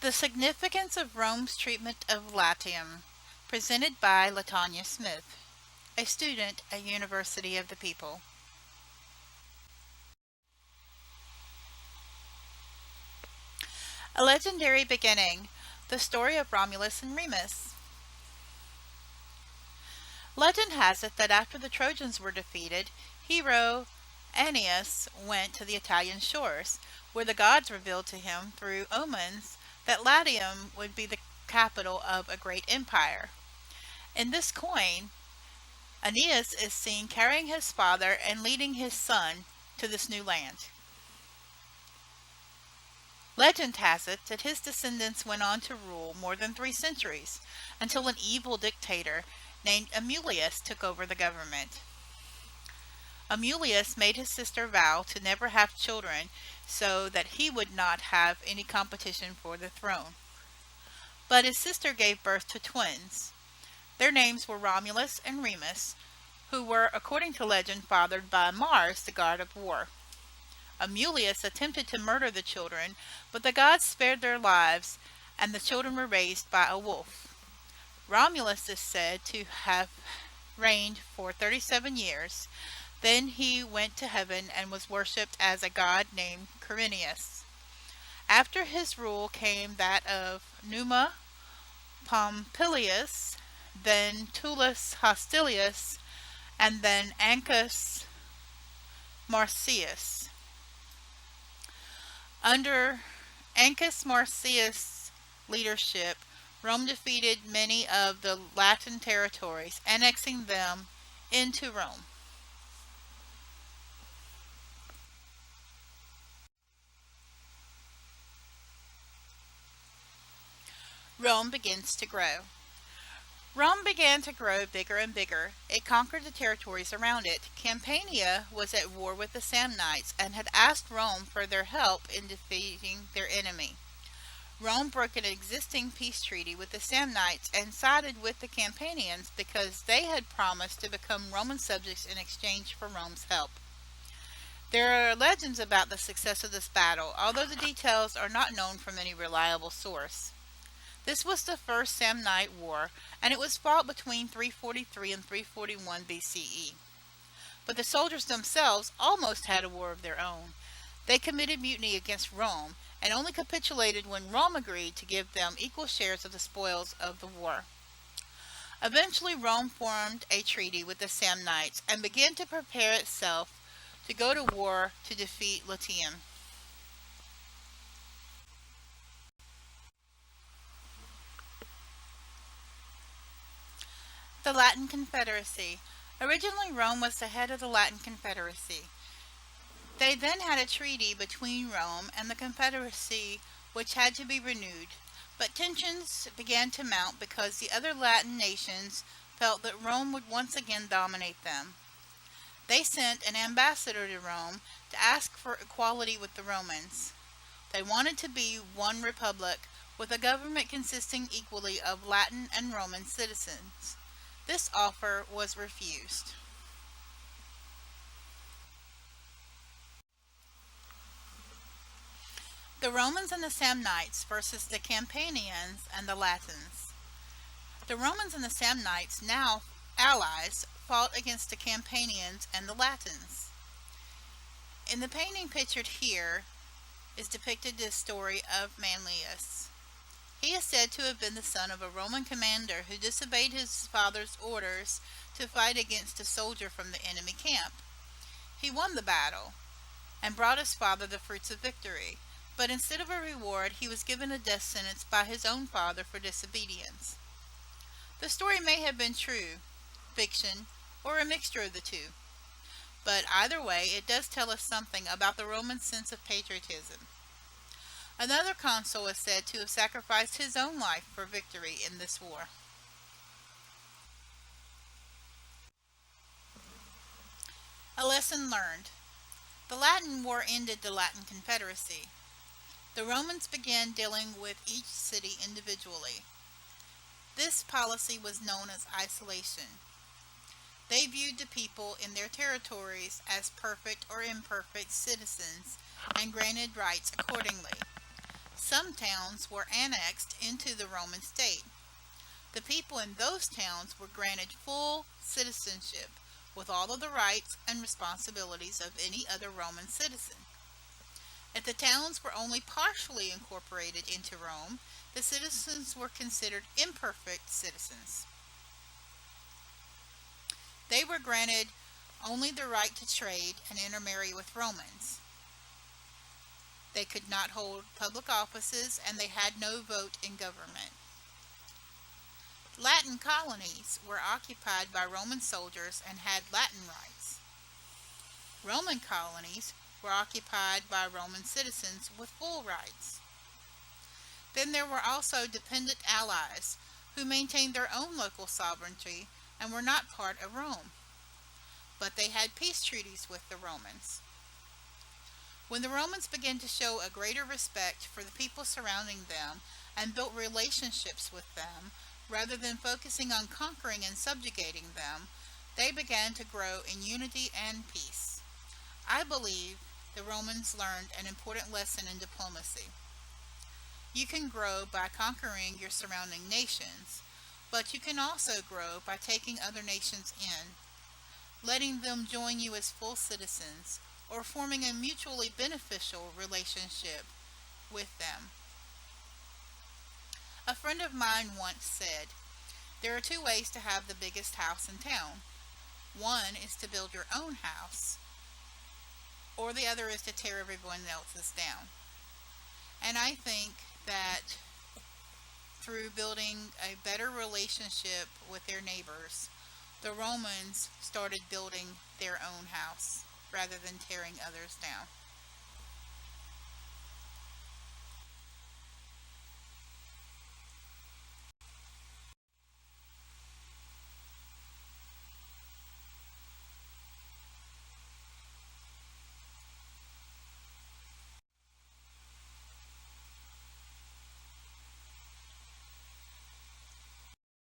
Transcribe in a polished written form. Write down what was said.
The Significance of Rome's Treatment of Latium, presented by Latanya Smith, a student at University of the People. A Legendary Beginning, the story of Romulus and Remus. Legend has it that after the Trojans were defeated, hero Aeneas went to the Italian shores, where the gods revealed to him through omens that Latium would be the capital of a great empire. In this coin, Aeneas is seen carrying his father and leading his son to this new land. Legend has it that his descendants went on to rule more than 3 centuries, until an evil dictator named Amulius took over the government. Amulius made his sister vow to never have children so that he would not have any competition for the throne. But his sister gave birth to twins. Their names were Romulus and Remus, who were, according to legend, fathered by Mars, the god of war. Amulius attempted to murder the children, but the gods spared their lives, and the children were raised by a wolf. Romulus is said to have reigned for 37 years. Then he went to heaven and was worshipped as a god named Quirinius. After his rule came that of Numa Pompilius, then Tullus Hostilius, and then Ancus Marcius. Under Ancus Marcius' leadership, Rome defeated many of the Latin territories, annexing them into Rome. Rome begins to grow. Rome began to grow bigger and bigger. It conquered the territories around it. Campania was at war with the Samnites and had asked Rome for their help in defeating their enemy. Rome broke an existing peace treaty with the Samnites and sided with the Campanians because they had promised to become Roman subjects in exchange for Rome's help. There are legends about the success of this battle, although the details are not known from any reliable source. This was the First Samnite War, and it was fought between 343 and 341 BCE. But the soldiers themselves almost had a war of their own. They committed mutiny against Rome, and only capitulated when Rome agreed to give them equal shares of the spoils of the war. Eventually Rome formed a treaty with the Samnites and began to prepare itself to go to war to defeat Latium. The Latin Confederacy. Originally Rome was the head of the Latin Confederacy. They then had a treaty between Rome and the Confederacy which had to be renewed, but tensions began to mount because the other Latin nations felt that Rome would once again dominate them. They sent an ambassador to Rome to ask for equality with the Romans. They wanted to be one republic with a government consisting equally of Latin and Roman citizens. This offer was refused. The Romans and the Samnites versus the Campanians and the Latins. The Romans and the Samnites, now allies, fought against the Campanians and the Latins. In the painting pictured here is depicted the story of Manlius. He is said to have been the son of a Roman commander who disobeyed his father's orders to fight against a soldier from the enemy camp. He won the battle and brought his father the fruits of victory, but instead of a reward, he was given a death sentence by his own father for disobedience. The story may have been true, fiction, or a mixture of the two, but either way, it does tell us something about the Roman sense of patriotism. Another consul is said to have sacrificed his own life for victory in this war. A lesson learned. The Latin War ended the Latin Confederacy. The Romans began dealing with each city individually. This policy was known as isolation. They viewed the people in their territories as perfect or imperfect citizens and granted rights accordingly. Some towns were annexed into the Roman state. The people in those towns were granted full citizenship with all of the rights and responsibilities of any other Roman citizen. If the towns were only partially incorporated into Rome, the citizens were considered imperfect citizens. They were granted only the right to trade and intermarry with Romans. They could not hold public offices and they had no vote in government. Latin colonies were occupied by Roman soldiers and had Latin rights. Roman colonies were occupied by Roman citizens with full rights. Then there were also dependent allies who maintained their own local sovereignty and were not part of Rome, but they had peace treaties with the Romans. When the Romans began to show a greater respect for the people surrounding them and built relationships with them, rather than focusing on conquering and subjugating them, they began to grow in unity and peace. I believe the Romans learned an important lesson in diplomacy. You can grow by conquering your surrounding nations, but you can also grow by taking other nations in, letting them join you as full citizens, or forming a mutually beneficial relationship with them. A friend of mine once said, "There are two ways to have the biggest house in town. One is to build your own house, or the other is to tear everyone else's down." And I think that through building a better relationship with their neighbors, the Romans started building their own house rather than tearing others down.